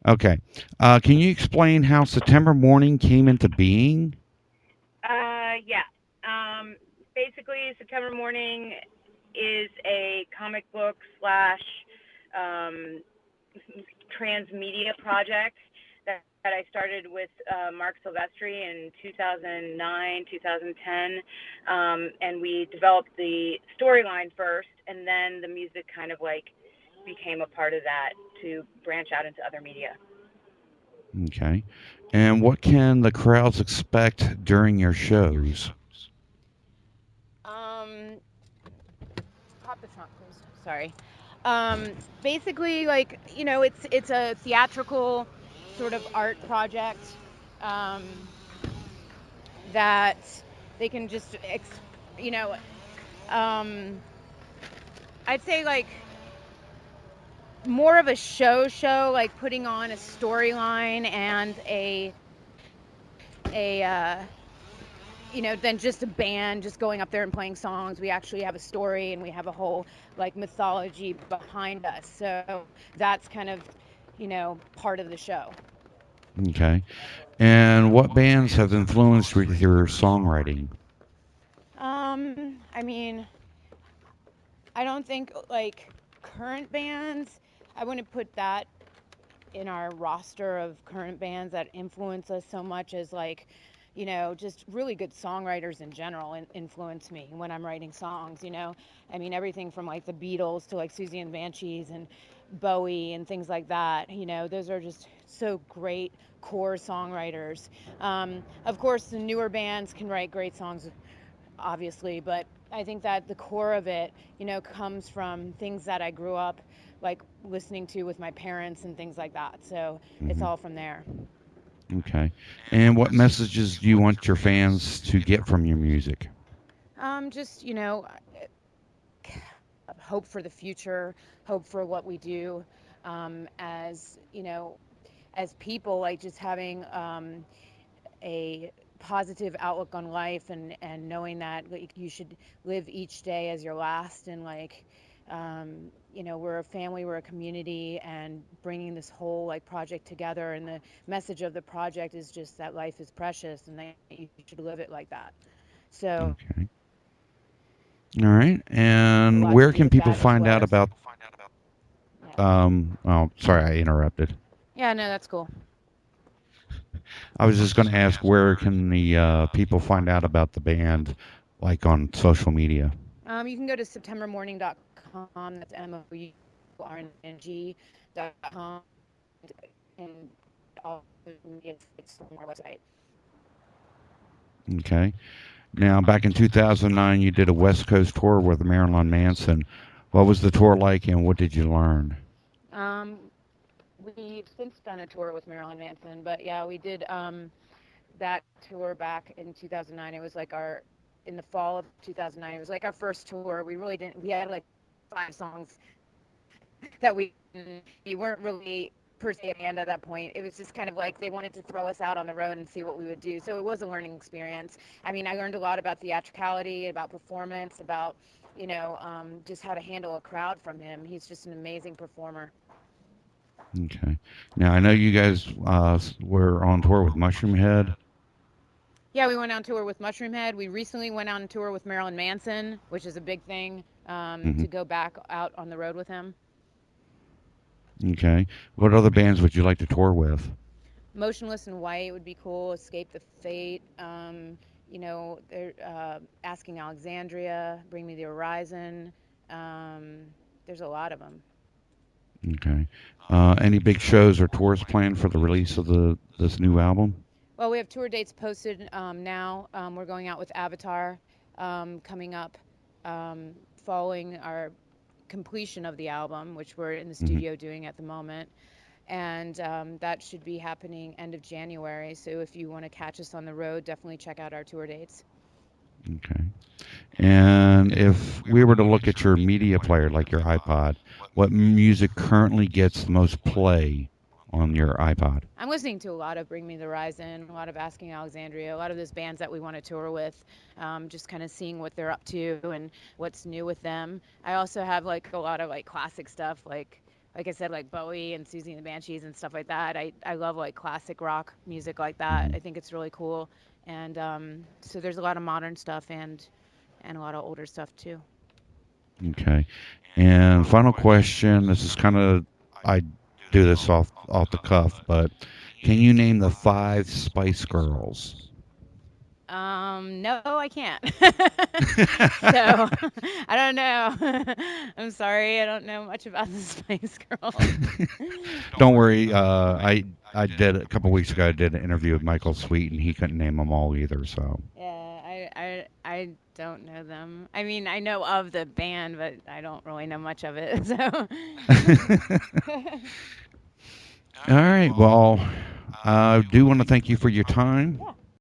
Okay. Can you explain how September Morning came into being? Yeah. Basically, September Mourning is a comic book slash um, transmedia project that I started with Mark Silvestri in 2009, 2010. And we developed the storyline first, and then the music kind of like became a part of that to branch out into other media. Okay. And what can the crowds expect during your shows? Um, Pop the trunk, please. Sorry. Um, Basically, like it's a theatrical sort of art project um, that they can just, you know, um, I'd say like more of a show, like putting on a storyline and than just a band just going up there and playing songs. We actually have a story and we have a whole like mythology behind us. So that's kind of, part of the show. Okay. And what bands have influenced with your songwriting? I mean, I don't think like current bands. I wouldn't put that in our roster of current bands that influence us so much as like, just really good songwriters in general influence me when I'm writing songs. I mean, everything from like the Beatles to like Susie and the Banshees and Bowie and things like that. Those are just so great core songwriters. Of course, the newer bands can write great songs, obviously, but I think that the core of it, comes from things that I grew up like listening to with my parents and things like that. So it's Hmm. all from there. Okay. And what messages do you want your fans to get from your music? Just, hope for the future, hope for what we do, as, as people, like just having a positive outlook on life and knowing that like, you should live each day as your last and like we're a family, we're a community, and bringing this whole like project together, and the message of the project is just that life is precious and that you should live it like that. So Okay. All right. a lot And to do where with can that people as find well. out about Yeah, oh, sorry, I interrupted. yeah, no, that's cool. I was just going to ask where can the people find out about the band, like on social media? You can go to septembermourning.com. That's mourning.com, and all the media sites on our website. Okay. Now, back in 2009, you did a West Coast tour with Marilyn Manson. What was the tour like, and what did you learn? Um, we've since done a tour with Marilyn Manson, but yeah, we did that tour back in 2009. It was like our in the fall of 2009. It was like our first tour. We really didn't. We had like 5 songs that we weren't really per se a band at that point. It was just kind of like they wanted to throw us out on the road and see what we would do. So it was a learning experience. I mean, I learned a lot about theatricality, about performance, about just how to handle a crowd from him. He's just an amazing performer. Okay. Now, I know you guys were on tour with Mushroomhead. Yeah, we went on tour with Mushroomhead. We recently went on tour with Marilyn Manson, which is a big thing, Hmm. to go back out on the road with him. Okay. What other bands would you like to tour with? Motionless in White would be cool. Escape the Fate. They're Asking Alexandria. Bring Me the Horizon. Um, there's a lot of them. Okay. Any big shows or tours planned for the release of the this new album? Well, we have tour dates posted now. We're going out with Avatar coming up, following our completion of the album, which we're in the Hmm. studio doing at the moment. And that should be happening end of January. So if you want to catch us on the road, definitely check out our tour dates. Okay. And if we were to look at your media player, like your iPod, what music currently gets the most play on your iPod? I'm listening to a lot of Bring Me the Horizon, a lot of Asking Alexandria, a lot of those bands that we want to tour with, just kind of seeing what they're up to and what's new with them. I also have like a lot of like classic stuff, like like I said, like Bowie and Susie and the Banshees and stuff like that. I love like classic rock music like that. Hmm. I think it's really cool. And so there's a lot of modern stuff and a lot of older stuff too. Okay. And final question. This is kind of I do this off the cuff, but can you name the five Spice Girls? No, I can't. So I don't know. I'm sorry, I don't know much about the Spice Girls. Don't worry. I did a couple weeks ago. I did an interview with Michael Sweet, and he couldn't name them all either. So. Yeah, I don't know them. I mean, I know of the band, but I don't really know much of it. So All right. Well, I do want to thank you for your time. yeah,